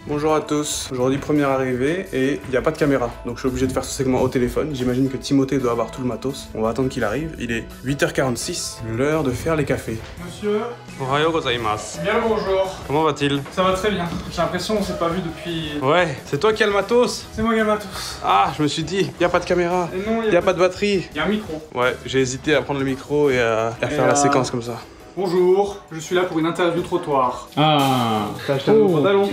Bonjour à tous, aujourd'hui première arrivée et il n'y a pas de caméra, donc je suis obligé de faire ce segment au téléphone. J'imagine que Timothée doit avoir tout le matos. On va attendre qu'il arrive, il est 8h46, l'heure de faire les cafés. Monsieur. Ohayou gozaimasu. Bien le bonjour. Comment va-t-il? Ça va très bien. J'ai l'impression qu'on s'est pas vu depuis... Ouais, c'est toi qui as le matos? C'est moi qui ai le matos. Ah, je me suis dit, il n'y a pas de caméra, Et non, il n'y a pas de batterie. Il y a un micro. Ouais, j'ai hésité à prendre le micro et à faire la séquence comme ça. Bonjour, je suis là pour une interview trottoir. Ah, T'as acheté un nouveau pantalon?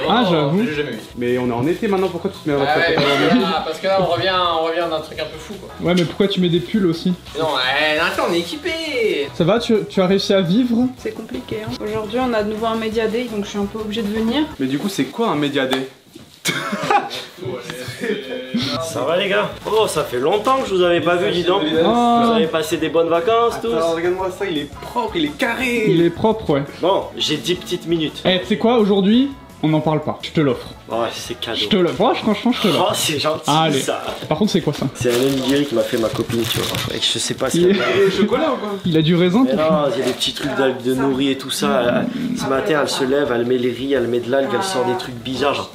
Ah, j'avoue. J'ai jamais vu. Mais on est en été maintenant, pourquoi tu te mets à Ah ouais, la parce que là on revient d'un truc un peu fou quoi. Ouais, mais pourquoi tu mets des pulls aussi? Non, attends, on est équipé. Ça va, tu as réussi à vivre? C'est compliqué. Hein. Aujourd'hui, on a de nouveau un Media Day, donc je suis un peu obligée de venir. Mais du coup, c'est quoi un Media Day? Ça va les gars? Oh, ça fait longtemps que je vous avais pas vu, dis donc. Oh. Vous avez passé des bonnes vacances tous? Alors regarde-moi ça, il est propre, il est carré. Il est propre, ouais. Bon, j'ai 10 petites minutes. Eh, tu sais quoi, aujourd'hui, on n'en parle pas. Je te l'offre. Oh, c'est cadeau. Je te l'offre. Ouais, franchement, je te l'offre. Oh, c'est gentil Allez. ça. Par contre, c'est quoi ça? C'est un onigiri qui m'a fait ma copine, tu vois. Et je sais pas si... Il Et chocolat ou quoi? Il a du raisin? Mais non, il y a des petits trucs d'algues de nori et tout ça. Ce matin, elle se lève, elle met les riz, elle met de l'algue, elle sort des trucs bizarres, genre...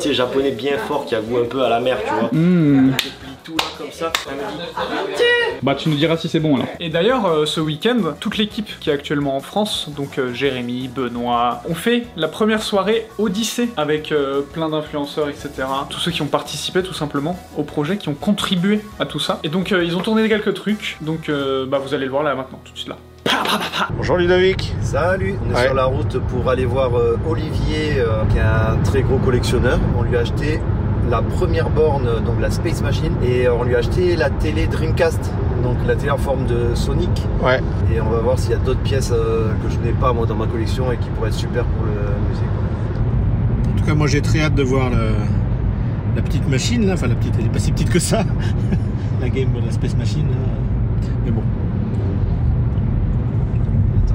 Tu sais, japonais bien fort qui a goût un peu à la mer, tu vois. Elle déplie tout là comme ça. Elle me dit... Bah, tu nous diras si c'est bon alors. Et d'ailleurs, ce week-end, toute l'équipe qui est actuellement en France, donc Jérémy, Benoît, ont fait la première soirée Odyssée avec plein d'influenceurs, etc. Tous ceux qui ont participé tout simplement au projet, qui ont contribué à tout ça. Et donc, ils ont tourné quelques trucs, donc bah, vous allez le voir là maintenant, tout de suite là. Bonjour Ludovic. Salut, on est Ouais. sur la route pour aller voir Olivier, qui est un très gros collectionneur. On lui a acheté la première borne, donc la Space Machine, et on lui a acheté la télé Dreamcast, donc la télé en forme de Sonic. Ouais. Et on va voir s'il y a d'autres pièces que je n'ai pas moi dans ma collection et qui pourraient être super pour le musée. En tout cas, moi j'ai très hâte de voir la petite machine là. Enfin, la petite, elle est pas si petite que ça. La Space Machine. Là. Mais bon.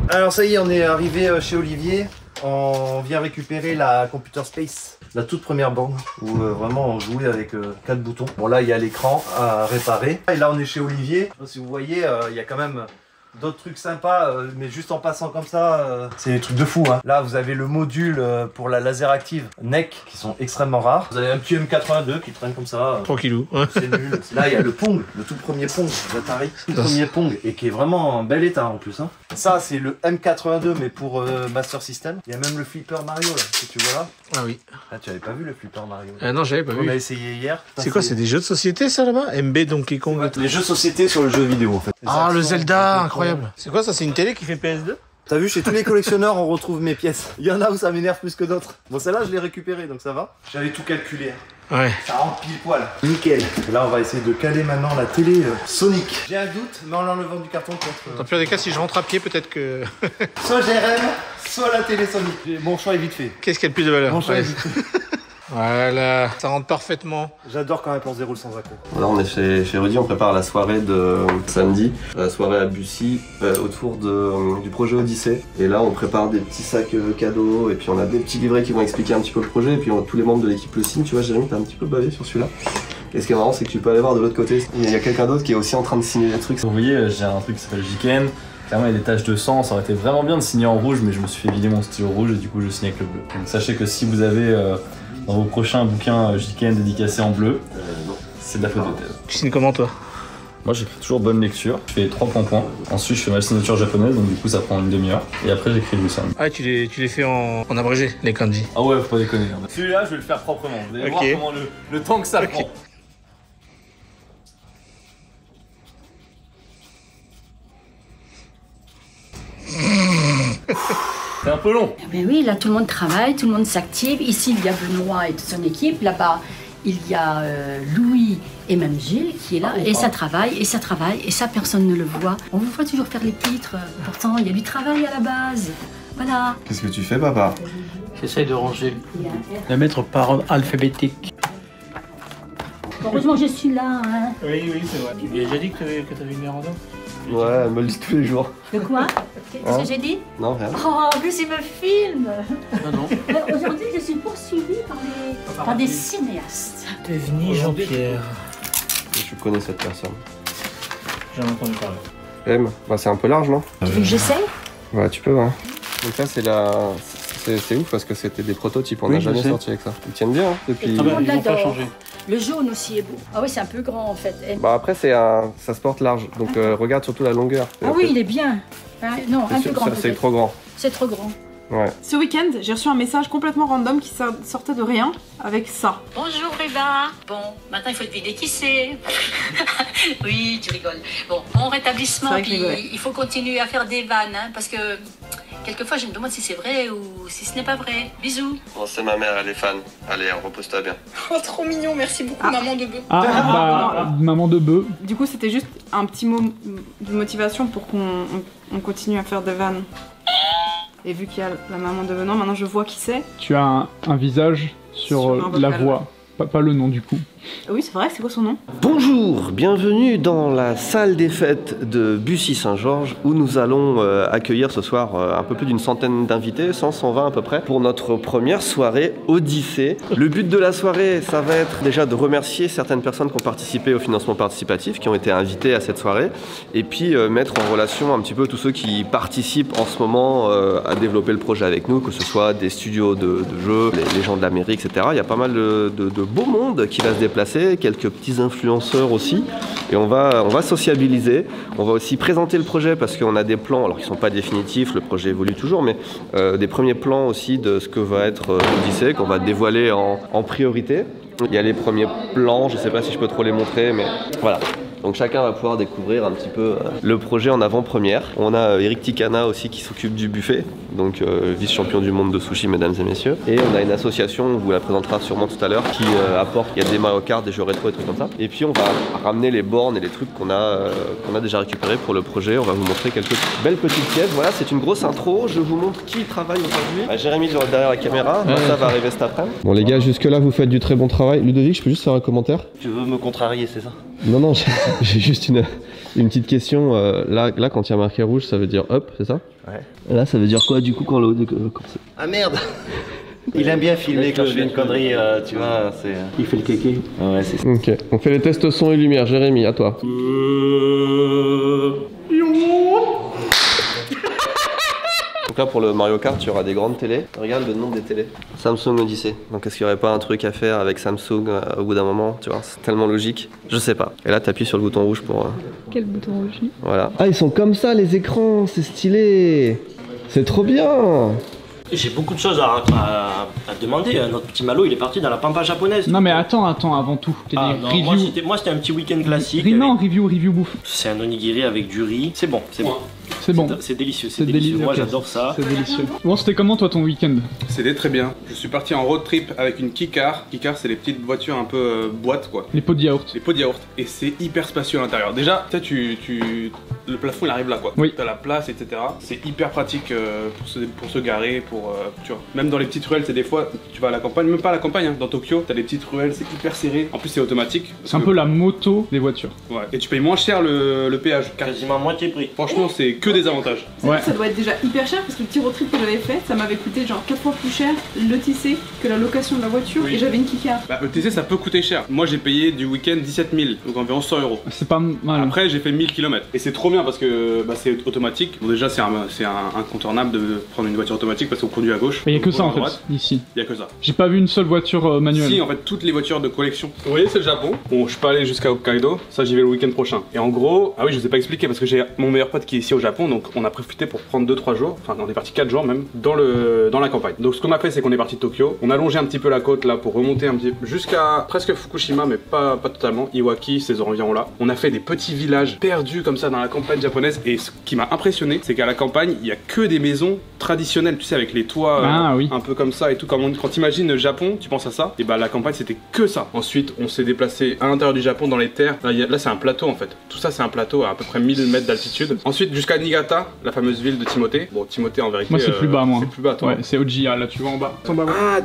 Alors ça y est, on est arrivé chez Olivier. On vient récupérer la Computer Space, la toute première borne où vraiment on jouait avec 4 boutons. Bon là il y a l'écran à réparer. Et là on est chez Olivier. Si vous voyez, il y a quand même d'autres trucs sympas, mais juste en passant comme ça, c'est des trucs de fou. Hein. Là vous avez le module pour la laser active NEC qui sont extrêmement rares. Vous avez un petit M82 qui traîne comme ça. Tranquillou. C'est nul. Là il y a le Pong, le tout premier Pong d'Atari. Le tout premier Pong et qui est vraiment en bel état en plus. Hein. Ça c'est le M82 mais pour Master System. Il y a même le Flipper Mario là, que tu vois là. Ah oui. Ah tu avais pas vu le Flipper Mario? Non, j'avais pas On a vu. essayé hier. C'est quoi? C'est des jeux de société ça là-bas? MB Donkey Kong et tout. Les jeux de société sur le jeu vidéo en fait. Ah, le Actions, Zelda, Donkey incroyable. Kong. C'est quoi ça? C'est une télé qui fait PS2? T'as vu, chez tous les collectionneurs, on retrouve mes pièces. Il y en a où ça m'énerve plus que d'autres. Bon, celle-là, je l'ai récupérée, donc ça va. J'avais tout calculé. Ouais. Ça rentre pile poil. Nickel. Et là, on va essayer de caler maintenant la télé Sonic. J'ai un doute, mais en l'enlevant du carton Dans le pire des cas, si je rentre à pied, peut-être que. soit GRM, soit la télé Sonic. Mon choix est vite fait. Qu'est-ce qui a le plus de valeur? Mon choix est Ouais. vite fait. Voilà, ça rentre parfaitement. J'adore quand Réponse déroule sans accro. Là on est chez Rudy, on prépare la soirée de samedi, la soirée à Bussy, autour du projet Odyssée. Et là on prépare des petits sacs cadeaux et puis on a des petits livrets qui vont expliquer un petit peu le projet et puis tous les membres de l'équipe le signent. Tu vois Jérémy, t'as un petit peu bavé sur celui-là. Et ce qui est marrant c'est que tu peux aller voir de l'autre côté, il y a quelqu'un d'autre qui est aussi en train de signer des trucs. Vous voyez, j'ai un truc qui s'appelle Jiken. Clairement, il y a des taches de sang, ça aurait été vraiment bien de signer en rouge, mais je me suis fait vider mon stylo rouge et du coup je signe avec le bleu. Donc sachez que si vous avez dans vos prochains bouquins Jiken dédicacés en bleu, c'est de la faute de thèse. Tu signes comment toi? Moi j'écris toujours bonne lecture, je fais 3 points. Ensuite je fais ma signature japonaise, donc du coup ça prend une demi-heure. Et après j'écris le dessin. Ah, tu les fais en abrégé, les kanji. Ah ouais, faut pas déconner. Celui-là je vais le faire proprement, vous allez voir comment le temps que ça prend. C'est un peu long. Mais oui, là tout le monde travaille, tout le monde s'active. Ici il y a Benoît et toute son équipe. Là-bas il y a Louis et même Gilles qui est là. Et ça travaille, et ça travaille, et ça personne ne le voit. On vous voit toujours faire les titres. Pourtant il y a du travail à la base. Voilà. Qu'est-ce que tu fais papa? J'essaye de ranger, de mettre par ordre alphabétique. Heureusement que je suis là. Hein. Oui, c'est vrai. Tu lui as déjà dit que t'avais une erreur? Ouais, elle me le dit tous les jours. De quoi? Qu'est-ce que j'ai dit? Non, rien. Oh, en plus il me filme. Non. Aujourd'hui je suis poursuivie par des cinéastes. Devenez Jean-Pierre. Je connais cette personne. J'en ai entendu parler. M, bah c'est un peu large non? Tu veux que j'essaye? Ouais, tu peux, ouais. Donc là c'est c'est ouf parce que c'était des prototypes, on Oui, n'a je jamais sais. sorti avec ça. Ils tiennent bien hein, depuis. Tout le monde ils ont pas l'adore. changé. Le jaune aussi est beau. Ah oui, c'est un peu grand en fait. Bah après ça se porte large, donc regarde surtout la longueur. Ah oui, il est bien. Hein, non, un peu grand C'est peut-être. trop grand. C'est trop grand. Ouais. Ce week-end, j'ai reçu un message complètement random qui sortait de rien avec ça. Bonjour Ruba. Bon, maintenant il faut deviner qui c'est. Oui, tu rigoles. Bon, bon rétablissement, C'est vrai que puis je rigolais. il faut continuer à faire des vannes, hein, parce que quelquefois je me demande si c'est vrai ou si ce n'est pas vrai. Bisous. Bon, c'est ma mère, elle est fan. Allez, repose-toi bien. Oh, trop mignon, merci beaucoup, maman de bœuf. Maman de bœuf. Du coup, c'était juste un petit mot de motivation pour qu'on continue à faire des vannes. Et vu qu'il y a la maman de Benoît, maintenant je vois qui c'est. Tu as un visage sur un la vocal. voix, pas le nom du coup. Oui, c'est vrai, c'est quoi son nom? Bonjour, bienvenue dans la salle des fêtes de Bussy-Saint-Georges où nous allons accueillir ce soir un peu plus d'une centaine d'invités, 120 à peu près, pour notre première soirée Odyssée. Le but de la soirée, ça va être déjà de remercier certaines personnes qui ont participé au financement participatif, qui ont été invitées à cette soirée, et puis mettre en relation un petit peu tous ceux qui participent en ce moment à développer le projet avec nous, que ce soit des studios de jeux, les gens de la mairie, etc. Il y a pas mal de beau monde qui va se déplacer, quelques petits influenceurs aussi, et on va sociabiliser. On va aussi présenter le projet parce qu'on a des plans, alors qui ne sont pas définitifs, le projet évolue toujours, mais des premiers plans aussi de ce que va être l'Odyssée, qu'on va dévoiler en priorité. Il y a les premiers plans, je ne sais pas si je peux trop les montrer, mais voilà. Donc chacun va pouvoir découvrir un petit peu le projet en avant-première. On a Eric Ticana aussi qui s'occupe du buffet, donc vice-champion du monde de sushi, mesdames et messieurs. Et on a une association, on vous la présentera sûrement tout à l'heure, qui apporte, il y a des Mario Kart, des jeux rétro et trucs comme ça. Et puis on va ramener les bornes et les trucs qu'on a déjà récupérés pour le projet. On va vous montrer quelques belles petites pièces. Voilà, c'est une grosse intro. Je vous montre qui travaille aujourd'hui. Jérémy derrière la caméra, ça va arriver cet après-midi. Bon les gars, jusque là vous faites du très bon travail. Ludovic, je peux juste faire un commentaire? Tu veux me contrarier, c'est ça? Non, j'ai juste une petite question. Là, quand il y a marqué rouge, ça veut dire up, c'est ça? Ouais. Là, ça veut dire quoi du coup quand le. Ah merde! Il aime bien filmer quand je fais une connerie, tu vois, c'est... Il fait le kéké. Ouais, c'est ça. Ok, on fait les tests son et lumière. Jérémy, à toi. Donc là pour le Mario Kart, il y aura des grandes télés. Regarde le nom des télés. Samsung Odyssey. Donc est-ce qu'il n'y aurait pas un truc à faire avec Samsung au bout d'un moment? Tu vois, c'est tellement logique. Je sais pas. Et là t'appuies sur le bouton rouge pour... Quel bouton rouge? Voilà. Ah ils sont comme ça les écrans, c'est stylé. C'est trop bien. J'ai beaucoup de choses à demander. Notre petit Malo, il est parti dans la pampa japonaise. Non mais attends, avant tout. Ah, non, Review. moi c'était un petit week-end classique. Non, review bouffe. C'est un onigiri avec du riz. C'est bon, c'est bon. C'est bon. C'est délicieux, C'est c'est délicieux. délicieux, Moi ok. j'adore ça. C'est délicieux. Bon, c'était comment toi ton week-end? C'était très bien. Je suis parti en road trip avec une Kikar. Kikar, c'est les petites voitures un peu boîtes quoi. Les pots de yaourt. Les pots de yaourt. Et c'est hyper spacieux à l'intérieur. Déjà, le plafond il arrive là quoi. Oui. T'as la place, etc. C'est hyper pratique pour se garer, tu vois. Même dans les petites ruelles, c'est des fois, tu vas à la campagne, même pas à la campagne, hein. Dans Tokyo, t'as des petites ruelles, c'est hyper serré. En plus, c'est automatique. C'est un peu la moto des voitures. Ouais. Et tu payes moins cher le péage. Quasiment moitié prix. Franchement, c'est que des avantages. Ouais. Ça doit être déjà hyper cher parce que le petit road trip que j'avais fait, ça m'avait coûté genre 4 fois plus cher l'ETC que la location de la voiture Oui. et j'avais une Kikar. Bah, ETC, ça peut coûter cher. Moi, j'ai payé du week-end 17 000, donc environ 100 €. C'est pas mal. Après, j'ai fait 1000 km. Et c'est trop bien parce que c'est automatique. Bon, déjà, c'est incontournable de prendre une voiture automatique parce qu'on conduit à gauche. Il y a que ça en fait, droite. ici. Il y a que ça. J'ai pas vu une seule voiture manuelle. Si, en fait, toutes les voitures de collection. Vous voyez, c'est le Japon. Bon, je peux aller jusqu'à Hokkaido. Ça, j'y vais le week-end prochain. Et en gros, ah oui, je vous ai pas expliqué parce que j'ai mon meilleur pote qui est ici au Japon. Donc, on a profité pour prendre 2-3 jours. Enfin, on est parti 4 jours même dans la campagne. Donc, ce qu'on a fait, c'est qu'on est parti de Tokyo. On a longé un petit peu la côte là pour remonter un petit peu jusqu'à presque Fukushima, mais pas totalement. Iwaki, ces environs là. On a fait des petits villages perdus comme ça dans la campagne japonaise. Et ce qui m'a impressionné, c'est qu'à la campagne, il y a que des maisons traditionnelles, tu sais, avec les toits oui. un peu comme ça et tout. Quand t'imagines le Japon, tu penses à ça. Et bah, la campagne, c'était que ça. Ensuite, on s'est déplacé à l'intérieur du Japon dans les terres. Là, c'est un plateau en fait. Tout ça, c'est un plateau à peu près 1000 mètres d'altitude. Ensuite, jusqu'à Niigata, la fameuse ville de Timothée. Bon, Timothée, en vérité. Moi c'est plus bas moi. C'est plus bas, toi. Ouais, c'est Ojiya, là tu vois en bas. Ah,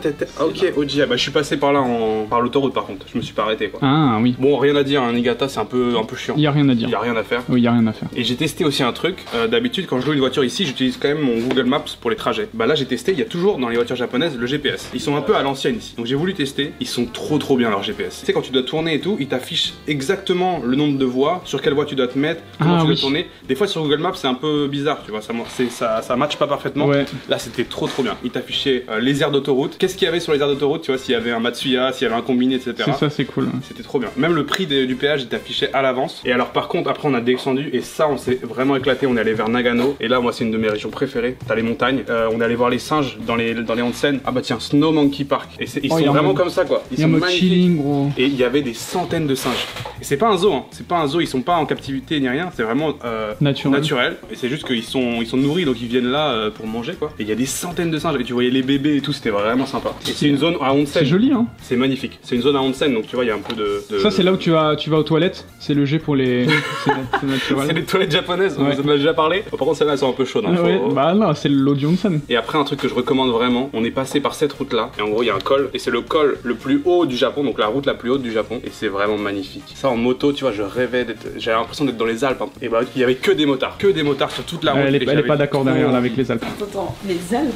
ok, Ojiya. Bah, je suis passé par là par l'autoroute par contre. Je me suis pas arrêté quoi. Ah oui. Bon, rien à dire, hein, Niigata, c'est un peu chiant. Il y a rien à dire. Il y a rien à faire. Oui, il y a rien à faire. Et j'ai testé aussi un truc. D'habitude, quand je loue une voiture ici, j'utilise quand même mon Google Maps pour les trajets. Bah là, j'ai testé. Il y a toujours dans les voitures japonaises le GPS. Ils sont un peu à l'ancienne ici. Donc j'ai voulu tester. Ils sont trop bien leur GPS. Tu sais, quand tu dois tourner et tout, ils t'affichent exactement le nombre de voies, sur quelle voie tu dois te mettre, comment tu dois tourner. Des fois sur Google Maps, c'est un peu bizarre, tu vois, ça match pas parfaitement. Ouais. Là c'était trop bien. Il t'affichait les aires d'autoroute. Qu'est-ce qu'il y avait sur les aires d'autoroute, tu vois, s'il y avait un Matsuya, s'il y avait un combiné, etc. C'est ça, c'est cool. C'était trop bien. Même le prix du péage il t'affichait à l'avance. Et alors par contre après on a descendu et ça on s'est vraiment éclaté. On est allé vers Nagano et là moi c'est une de mes régions préférées. T'as les montagnes. On est allé voir les singes dans les onsen. Ah bah tiens, Snow Monkey Park. Et ils sont vraiment comme ça quoi. Ils sont magnifiques. Chilling, gros. Et il y avait des centaines de singes. Et c'est pas un zoo, hein. C'est pas un zoo. Ils sont pas en captivité ni rien. C'est vraiment naturel. Et c'est juste qu'ils sont nourris donc ils viennent là pour manger quoi. Et il y a des centaines de singes et tu voyais les bébés et tout. C'était vraiment sympa. Et c'est une zone à onsen. C'est joli hein. C'est magnifique. C'est une zone à onsen donc tu vois il y a un peu de... Ça c'est là où tu vas aux toilettes. C'est le jet pour les. C'est naturel. C'est les toilettes japonaises. Ouais. On en a déjà parlé. Par contre celles-là elles sont un peu chaudes. Hein. Ouais, bah non, c'est l'audio onsen. Et après un truc que je recommande vraiment. On est passé par cette route là. Et en gros il y a un col. Et c'est le col le plus haut du Japon. Donc la route la plus haute du Japon. Et c'est vraiment magnifique. Ça en moto tu vois je rêvais d'être. J'avais l'impression d'être dans les Alpes. Hein. Et bah il y avait que des motards. Que des motards sur toute la route. Elle est pas d'accord derrière là avec les Alpes. Attends, les Alpes.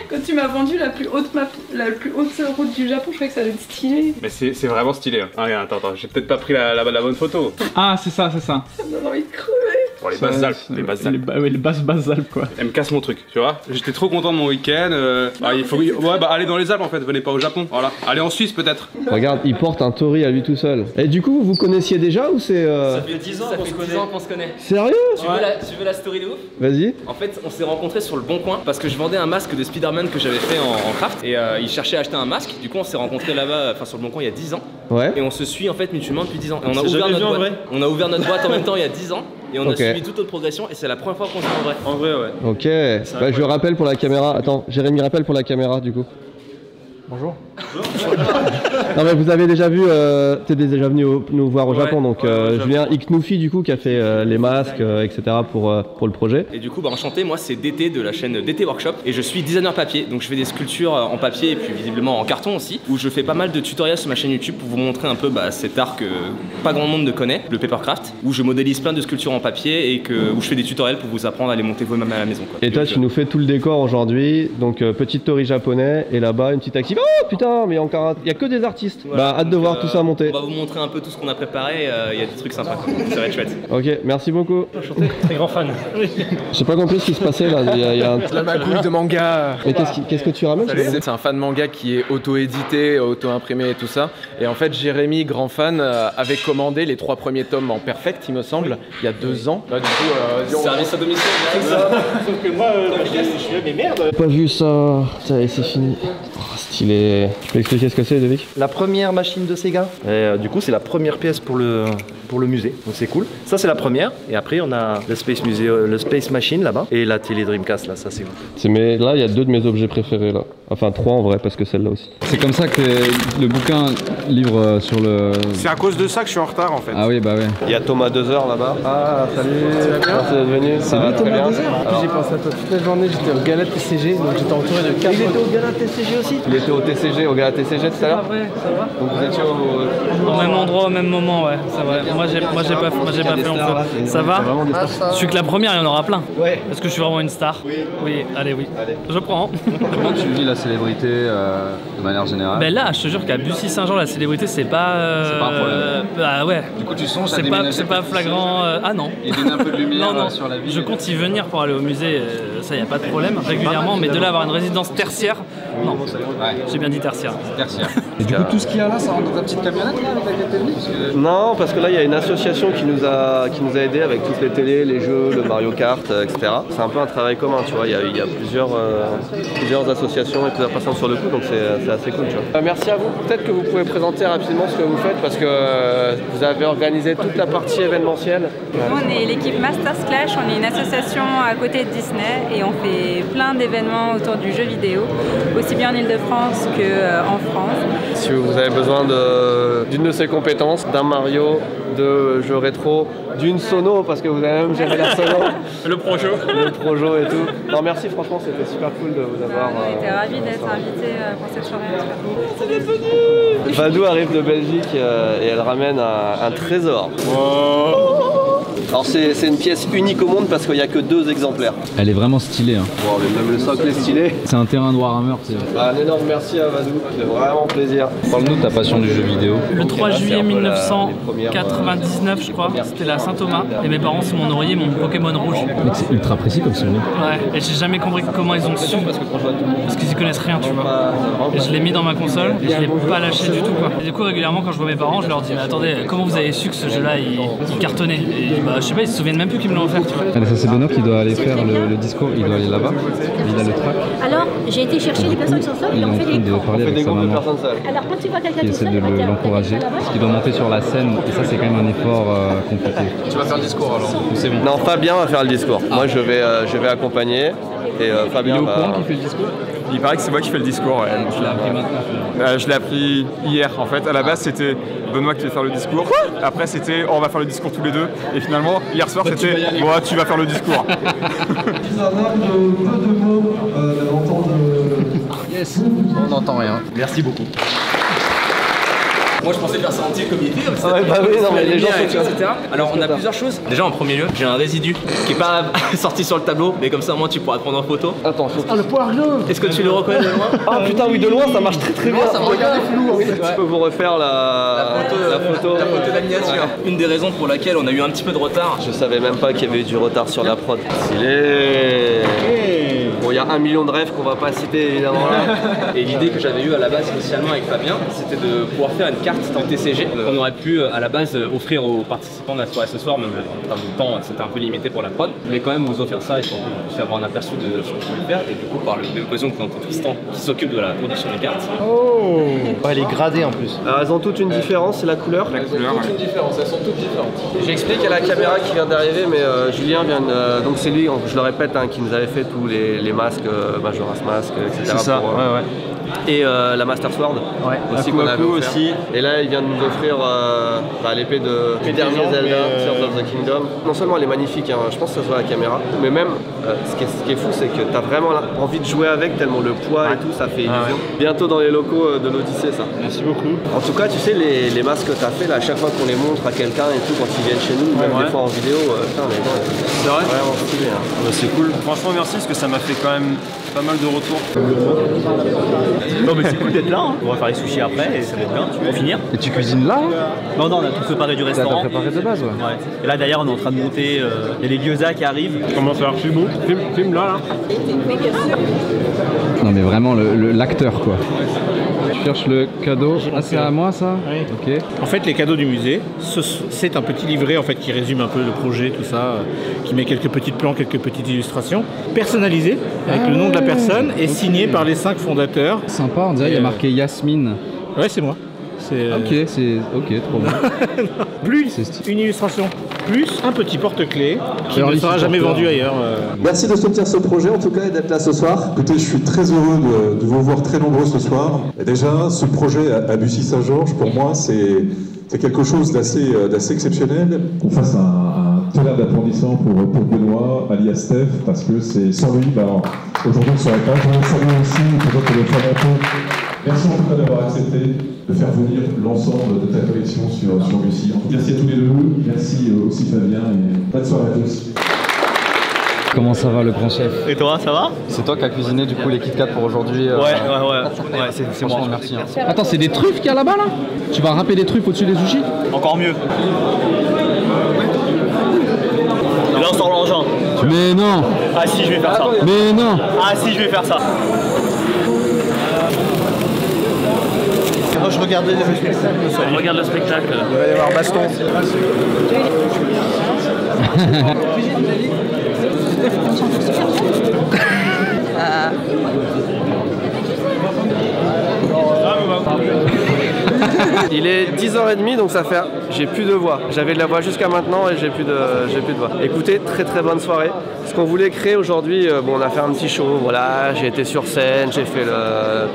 Quand tu m'as vendu la plus haute route du Japon, je croyais que ça allait être stylé. Mais c'est vraiment stylé. Hein. Ah, regarde, attends, j'ai peut-être pas pris la bonne photo. Ah, c'est ça. Ça me donne envie de crever. Pour les basses Alpes. Les basses Alpes. Les basses Alpes quoi. Elle me casse mon truc, tu vois. J'étais trop content de mon week-end. Il faut allez dans les Alpes en fait, venez pas au Japon. Voilà. Allez en Suisse peut-être. Regarde, il porte un tori à lui tout seul. Et du coup, vous vous connaissiez déjà ou c'est. Ça fait 10 ans qu'on se connaît. Sérieux? Tu veux la story de ouf? Vas-y. En fait, on s'est rencontrés sur le Bon Coin parce que je vendais un masque de Spider-Man que j'avais fait en craft et il cherchait à acheter un masque. Du coup, on s'est rencontrés là-bas, enfin sur le Bon Coin il y a 10 ans. Ouais. Et on se suit en fait mutuellement depuis 10 ans. Et on a ouvert notre boîte en même temps il y a 10 ans. Et on a suivi toute notre progression et c'est la première fois qu'on se voit en vrai. En vrai, ouais. Ok. Bah, je rappelle pour la caméra. Attends, Jérémy rappelle pour la caméra du coup. Bonjour. Non mais vous avez déjà vu, t'es déjà venu nous voir au Japon, donc Julien Iknoufi du coup qui a fait les masques, etc. pour le projet. Et du coup bah enchanté, moi c'est DT de la chaîne DT Workshop et je suis designer papier, donc je fais des sculptures en papier et puis visiblement en carton aussi, où je fais pas mal de tutoriels sur ma chaîne YouTube pour vous montrer un peu cet art que pas grand monde ne connaît, le papercraft, où je modélise plein de sculptures en papier et où je fais des tutoriels pour vous apprendre à les monter vous-même à la maison quoi. Et toi tu nous fais tout le décor aujourd'hui, donc petite tori japonais et là-bas une petite active. Oh putain mais il y a que des artistes. Ouais, bah hâte de voir tout ça monter. On va vous montrer un peu tout ce qu'on a préparé, il y a des trucs sympas quoi. Ça va être chouette. Ok, merci beaucoup. Enchanté, très grand fan. J'ai pas compris ce qui se passait là, il y a un... La magouille de manga. Mais qu'est-ce que tu ramènes? C'est un fan manga qui est auto-édité, auto-imprimé et tout ça. Et en fait Jérémy, grand fan, avait commandé les 3 premiers tomes en perfect il me semble, il y a 2 ans. Là du coup, service à domicile. Sauf que moi, je suis là, mais merde. Pas vu ça, ça y est c'est fini. Oh, stylé. Tu peux expliquer ce que c'est Devic? La première machine de Sega. Et, du coup, c'est la première pièce pour le musée. Donc c'est cool. Ça, c'est la première. Et après, on a le Space Machine là-bas. Et la télé Dreamcast là, ça c'est cool. Mais là, il y a 2 de mes objets préférés là. Enfin 3 en vrai, parce que celle-là aussi. C'est comme ça que le bouquin livre sur le... C'est à cause de ça que je suis en retard en fait. Ah oui, bah ouais. Il y a Thomas 2 heures là-bas. Ah, salut. Merci d'être venu. C'est lui Thomas 2 heures. J'ai pensé à toi toute la journée. J'étais au Gala TCG. Donc j'étais entouré de 4. Il était au Gala TCG aussi. Il était au Gala TCG tout à l'heure. Ça va. Donc vous étiez au même endroit, au même moment, ouais. Ça va. Moi j'ai pas fait longtemps. Ça va. Je suis que la première, il y en aura plein. Ouais. Est-ce que je suis vraiment une star? Oui. Allez. Je prends. Comment tu vis la célébrité de manière générale? Ben là, je te jure qu'à Bussy-Saint-Jean, la célébrité, c'est pas. C'est pas un problème. Bah ouais. Du coup, tu songes à c'est pas flagrant. Ah non. Et donner un peu de lumière non. sur la vie. Je compte y venir pour aller au musée, ça y a pas de problème, régulièrement, mais de là avoir une résidence tertiaire, non. Ouais. J'ai bien dit tertiaire. Tertiaire. Et du coup, tout ce qu'il y a là, ça rentre dans ta petite camionnette là, avec laquelle t'es venu que... Non, parce que là, il y a une association qui nous a aidés avec toutes les télés, les jeux, le Mario Kart, etc. C'est un peu un travail commun, tu vois. Il y a plusieurs associations et plusieurs personnes sur le coup, donc c'est assez cool, tu vois. Merci à vous. Peut-être que vous pouvez présenter rapidement ce que vous faites, parce que vous avez organisé toute la partie événementielle. On est l'équipe Masters Clash, on est une association à côté de Disney et on fait plein d'événements autour du jeu vidéo, aussi bien en Ile-de-France qu'en France. Si vous avez besoin d'une de ces compétences, d'un Mario, de jeux rétro, d'une sono, parce que vous avez même géré la sono. Le projo. Le projo et tout. Non merci, franchement c'était super cool de vous avoir. On était ravis d'être invités pour cette soirée. C'est bienvenu. Badou arrive de Belgique et elle ramène un trésor. Oh. Alors c'est une pièce unique au monde parce qu'il n'y a que 2 exemplaires. Elle est vraiment stylée. Hein. Wow, mais même le socle est stylé. C'est un terrain de Warhammer. Bah, un énorme merci à Vadou, c'est vraiment plaisir. Parle-nous de ta passion du jeu vidéo. Le 3 juillet 1999, je crois, c'était la Saint-Thomas. Et mes parents, sur mon oreiller, mon Pokémon rouge. Mec, c'est ultra précis comme souvenir. Ouais, et j'ai jamais compris comment ils ont su. Parce qu'ils y connaissent rien, tu vois. Et je l'ai mis dans ma console et je l'ai pas lâché du tout, quoi. Et du coup, régulièrement, quand je vois mes parents, je leur dis, mais attendez, comment vous avez su que ce jeu-là, il cartonnait? Et bah, je sais pas, ils se souviennent même plus qu'ils me l'ont offert, tu vois. Allez, ça c'est Benoît qui doit aller faire le discours, il doit aller là-bas. Il a le track. Alors, j'ai été chercher des personnes qui sont seules et on fait des groupes. Parler avec sa maman, Alors, quand tu vois quelqu'un qui essaie de l'encourager, parce qu'il doit monter sur la scène, et ça c'est quand même un effort compliqué. Tu vas faire le discours alors? C'est bon. Non, Fabien va faire le discours. Moi je vais accompagner. Et Fabien il est au va... courant qui fait le discours? Il paraît que c'est moi qui fais le discours. Ouais. Tu l'as appris maintenant? Je l'ai appris hier en fait. À la base c'était Benoît qui devait faire le discours. Après c'était on va faire le discours tous les deux. Et finalement hier soir c'était moi tu vas faire le discours. Yes, on n'entend rien. Merci beaucoup. Moi je pensais faire ça en comité comme ça. Ouais, bah oui, non mais les gens etc. Alors on a plusieurs choses. Déjà en premier lieu, j'ai un résidu qui est pas sorti sur le tableau, mais comme ça au moins tu pourras te prendre en photo. Attends, ah le poirier. Est-ce que tu le reconnais de loin? Ah putain oui, de loin ça marche très bien. Ça regarde flou. Oui, je peux vous refaire la photo de la miniature. Ouais. Une des raisons pour laquelle on a eu un petit peu de retard. Je savais même pas qu'il y avait eu du retard sur la prod. Bon, il y a 1 million de rêves qu'on va pas citer évidemment là. Et l'idée que j'avais eue à la base initialement avec Fabien, c'était de pouvoir faire une carte en TCG qu'on aurait pu à la base offrir aux participants de la soirée ce soir, même en termes de temps c'était un peu limité pour la prod, mais quand même vous offrir ça et pour que vous puissiez avoir un aperçu de ce qu'on pouvait faire. Et du coup par le même occasion que l'entend Tristan qui s'occupe de la production des cartes. Oh, elle est gradée en plus. Alors, elles ont toutes une différence, c'est la couleur. Elles ont toutes une différence, elles sont toutes différentes. J'explique à la caméra qui vient d'arriver, mais Julien vient de... donc c'est lui, je le répète, hein, qui nous avait fait tous les masques, Majora's Mask, etc. C'est ça, pour, ouais. Et la Master Sword aussi qu'on avait offert. Aussi. Et là il vient de nous offrir l'épée du dernier Zelda, Tears of the Kingdom. Non seulement elle est magnifique, hein, je pense que ça se voit à la caméra, mais même ce qui est fou c'est que t'as vraiment envie de jouer avec tellement le poids et tout ça fait illusion. Bientôt dans les locaux de l'Odyssée ça. Merci beaucoup. En tout cas tu sais les masques que t'as fait là, à chaque fois qu'on les montre à quelqu'un et tout quand ils viennent chez nous, même des fois en vidéo, putain les gens c'est vrai vraiment stylé. Hein. C'est cool. Franchement merci parce que ça m'a fait quand même pas mal de retours. Non mais c'est cool d'être là, hein. On va faire les sushis après et ça va être bien, tu vas finir. Et tu cuisines là? Non, on a tout préparé du restaurant. T'as préparé de base, ouais. Et là d'ailleurs on est en train de monter, il y a les gyoza qui arrivent. Comment ça c'est bon? Filme là. Non mais vraiment l'acteur quoi. Tu cherches le cadeau. Ah c'est à moi ça? Oui. Ok. En fait les cadeaux du musée, c'est un petit livret en fait qui résume un peu le projet, tout ça, qui met quelques petits plans, quelques petites illustrations, personnalisées avec le nom de la personne et signé par les 5 fondateurs. Sympa, on dirait il y a marqué Yasmine. Ouais c'est moi. Ok, c'est ok, trop bien. Plus une illustration, plus un petit porte-clés qui ne sera jamais vendu ailleurs. Merci de soutenir ce projet en tout cas et d'être là ce soir. Écoutez, je suis très heureux de vous voir très nombreux ce soir. Et déjà, ce projet à Bussy-Saint-Georges, pour moi, c'est quelque chose d'assez exceptionnel. On fasse un tonnerre d'applaudissements pour Benoît, alias Steph, parce que c'est sans lui, aujourd'hui on ne serait pas. Je voudrais saluer aussi, peut-être le faire un peu. Merci en tout cas d'avoir accepté de faire venir l'ensemble de ta collection sur Bussy. Merci à tous les deux, merci aussi Fabien et bonne soirée à tous. Comment ça va le grand chef? Et toi, ça va? C'est toi qui as cuisiné du coup les Kit Kat pour aujourd'hui? Ouais, c'est moi. Merci. Attends, c'est des truffes qu'il y a là-bas là? Tu vas râper des truffes au-dessus des sushis? Encore mieux. Et là on sort l'engin. Mais non! Ah si, je vais faire ça. Mais non! Ah si, je vais faire ça. Moi je regardais le spectacle. On regarde le spectacle. Il va y avoir baston. Il est 10h30 donc ça fait... J'ai plus de voix. J'avais de la voix jusqu'à maintenant et j'ai plus de voix. Écoutez, très bonne soirée. Ce qu'on voulait créer aujourd'hui, on a fait un petit show, voilà, j'ai été sur scène, j'ai fait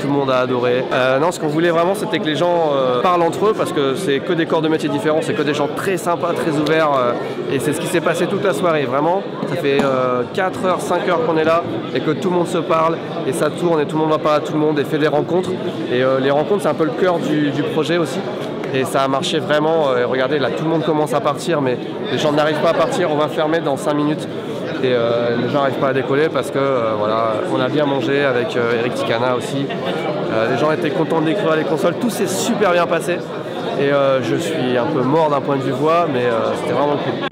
tout le monde a adoré. Non, ce qu'on voulait vraiment c'était que les gens parlent entre eux parce que c'est que des corps de métiers différents, c'est que des gens très sympas, très ouverts et c'est ce qui s'est passé toute la soirée. Vraiment, ça fait 4 heures, 5 heures qu'on est là et que tout le monde se parle et ça tourne et tout le monde va parler à tout le monde et fait des rencontres. Et les rencontres c'est un peu le cœur du projet aussi. Et ça a marché vraiment. Et regardez, là, tout le monde commence à partir, mais les gens n'arrivent pas à partir. On va fermer dans 5 minutes. Et les gens n'arrivent pas à décoller parce que voilà, on a bien mangé avec Eric Ticana aussi. Les gens étaient contents de découvrir les consoles. Tout s'est super bien passé. Et je suis un peu mort d'un point de vue voix, mais c'était vraiment cool.